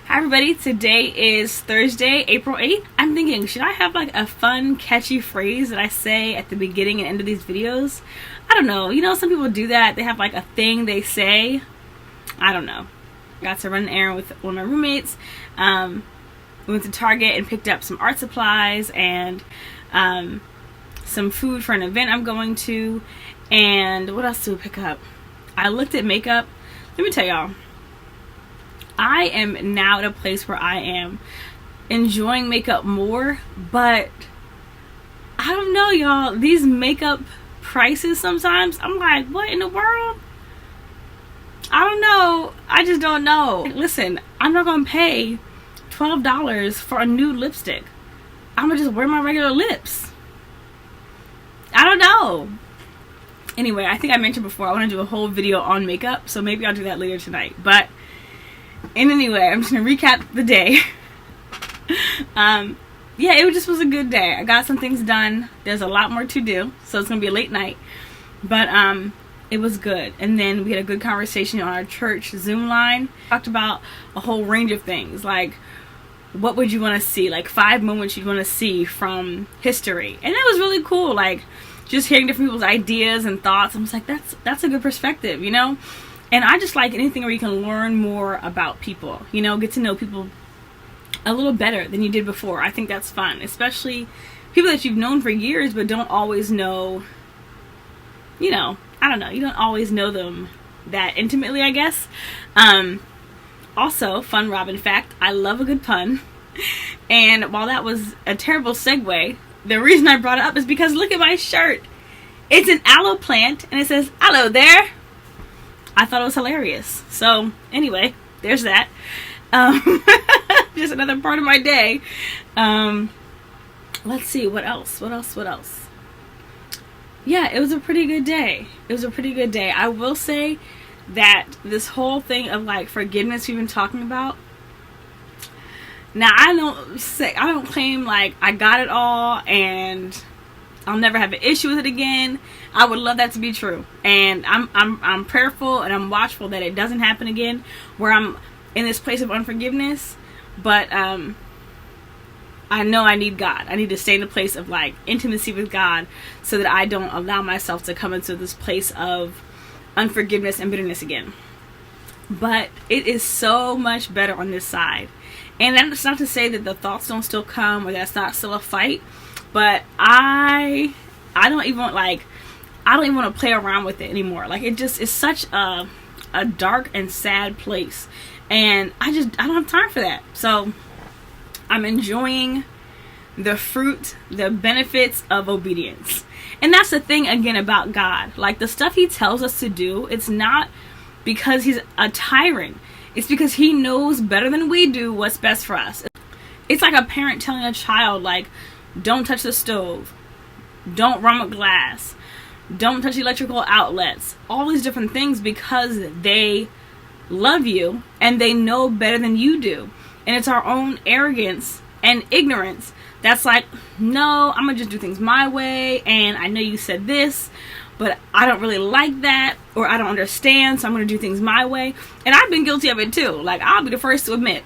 Hi everybody, today is Thursday, April 8th. I'm thinking, should I have like a fun, catchy phrase that I say at the beginning and end of these videos? I don't know. You know, some people do that. They have like a thing they say. I don't know. Got to run an errand with one of my roommates. We went to Target and picked up some art supplies and some food for an event I'm going to. And what else did we pick up? I looked at makeup. Let me tell y'all. I am now at a place where I am enjoying makeup more, but I don't know, y'all. These makeup prices sometimes, I'm like, what in the world? I don't know. I just don't know. Listen, I'm not going to pay $12 for a nude lipstick. I'm going to just wear my regular lips. I don't know. Anyway, I think I mentioned before I want to do a whole video on makeup, so maybe I'll do that later tonight. But and anyway, I'm just going to recap the day. Yeah, it just was a good day. I got some things done. There's a lot more to do, so it's going to be a late night. But it was good. And then we had a good conversation on our church Zoom line. Talked about a whole range of things, like what would you want to see? Like 5 moments you'd want to see from history. And it was really cool, like just hearing different people's ideas and thoughts. I was like, that's a good perspective, you know? And I just like anything where you can learn more about people, you know, get to know people a little better than you did before. I think that's fun, especially people that you've known for years but don't always know, you know, I don't know, you don't always know them that intimately, I guess. Also, fun Robin fact, I love a good pun. And while that was a terrible segue, the reason I brought it up is because look at my shirt. It's an aloe plant and it says, "Aloe there." I thought it was hilarious. So anyway, there's that. Just another part of my day. Let's see, what else? Yeah, it was a pretty good day. I will say that this whole thing of like forgiveness we've been talking about. Now I don't claim like I got it all and I'll never have an issue with it again. I would love that to be true, and I'm prayerful and I'm watchful that it doesn't happen again, where I'm in this place of unforgiveness. But I know I need God. I need to stay in a place of like intimacy with God, so that I don't allow myself to come into this place of unforgiveness and bitterness again. But it is so much better on this side, and that's not to say that the thoughts don't still come or that's not still a fight. But I don't even want to play around with it anymore. Like, it just is such a dark and sad place, and I don't have time for that. So I'm enjoying the fruit, the benefits of obedience. And that's the thing again about God. Like, the stuff he tells us to do, it's not because he's a tyrant. It's because he knows better than we do what's best for us. It's like a parent telling a child, like, don't touch the stove, don't run with glass, don't touch electrical outlets, all these different things, because they love you and they know better than you do. And it's our own arrogance and ignorance that's like, no, I'm gonna just do things my way, and I know you said this, but I don't really like that, or I don't understand, so I'm gonna do things my way. And I've been guilty of it too. Like, I'll be the first to admit,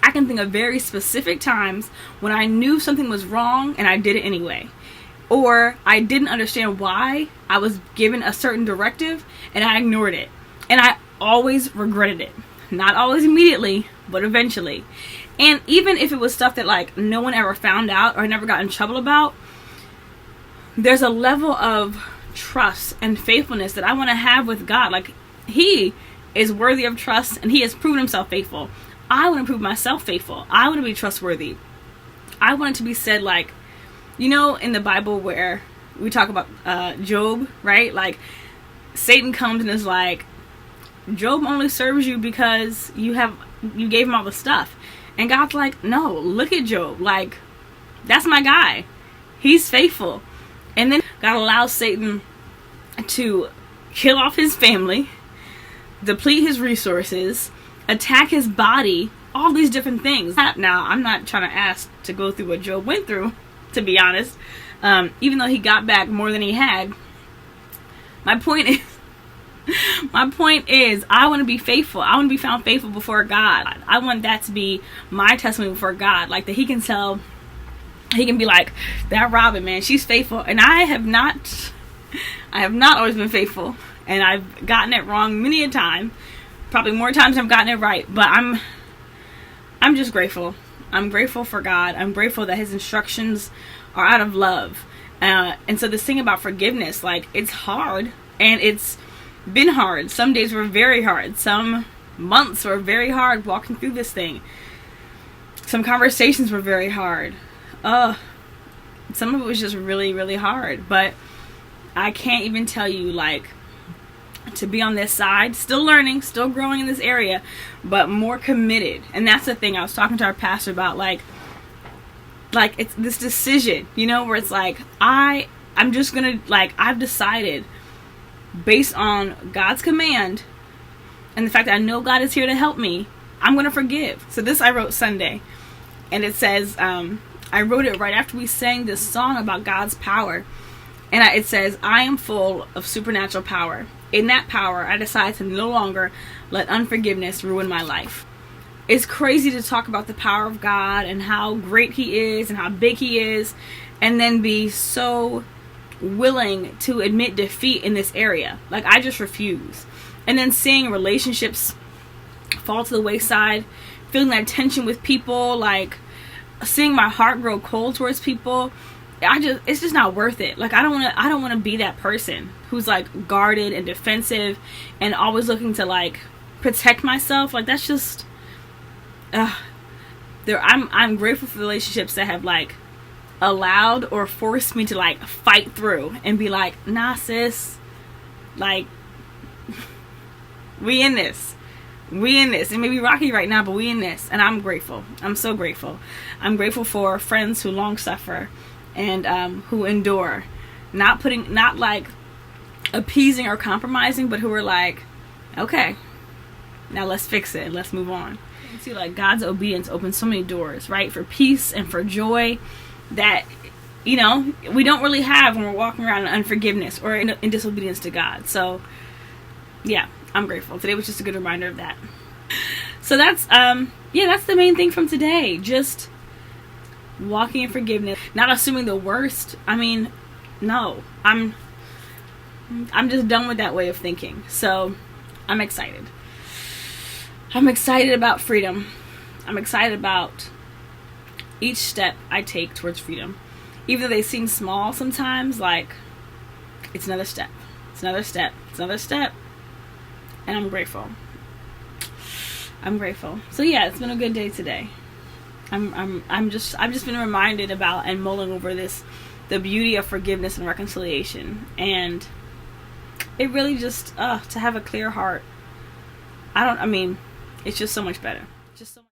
I can think of very specific times when I knew something was wrong and I did it anyway. Or I didn't understand why I was given a certain directive and I ignored it. And I always regretted it. Not always immediately, but eventually. And even if it was stuff that like no one ever found out or I never got in trouble about, there's a level of trust and faithfulness that I want to have with God. Like, he is worthy of trust and he has proven himself faithful. I want to prove myself faithful. I want to be trustworthy. I want it to be said, like, you know, in the Bible where we talk about Job, right? Like, Satan comes and is like, Job only serves you because you gave him all the stuff. And God's like, no, look at Job. Like, that's my guy. He's faithful. And then God allows Satan to kill off his family, deplete his resources, attack his body, all these different things. Now, I'm not trying to ask to go through what Job went through, to be honest. Even though he got back more than he had. My point My point is, I want to be faithful. I want to be found faithful before God. I want that to be my testimony before God. Like, that he can tell, he can be like, that Robin, man, she's faithful. And I have not always been faithful. And I've gotten it wrong many a time. Probably more times I've gotten it right. But I'm just grateful. I'm grateful for God. I'm grateful that his instructions are out of love. And so this thing about forgiveness, like, it's hard. And it's been hard. Some days were very hard. Some months were very hard walking through this thing. Some conversations were very hard. Some of it was just really, really hard. But I can't even tell you, like, to be on this side, still learning, still growing in this area, but more committed. And that's the thing I was talking to our pastor about, like it's this decision, you know, where it's like, I'm just gonna, like, I've decided, based on God's command and the fact that I know God is here to help me, I'm going to forgive. So this I wrote Sunday, and it says, I wrote it right after we sang this song about God's power. And it says, I am full of supernatural power. In that power, I decide to no longer let unforgiveness ruin my life. It's crazy to talk about the power of God and how great he is and how big he is, and then be so willing to admit defeat in this area. Like, I just refuse. And then seeing relationships fall to the wayside, feeling that tension with people, like seeing my heart grow cold towards people, it's just not worth it. Like, I don't want to be that person who's like guarded and defensive and always looking to like protect myself. Like, that's just I'm grateful for relationships that have like allowed or forced me to like fight through and be like, nah sis, like, we in this. It may be rocky right now, but we in this. And I'm grateful. I'm so grateful. I'm grateful for friends who long suffer and who endure, not like appeasing or compromising, but who are like, okay, now let's fix it and let's move on. You see, like, God's obedience opens so many doors, right, for peace and for joy that, you know, we don't really have when we're walking around in unforgiveness or in disobedience to God. So yeah, I'm grateful. Today was just a good reminder of that. So that's that's the main thing from today. Just walking in forgiveness, not assuming the worst. I mean, no, I'm just done with that way of thinking. So I'm excited. I'm excited about freedom. I'm excited about each step I take towards freedom. Even though they seem small sometimes, like, it's another step. It's another step. It's another step. And I'm grateful. I'm grateful. So yeah, it's been a good day today. I've just been reminded about and mulling over the beauty of forgiveness and reconciliation. And it really just to have a clear heart. It's just so much better. Just so much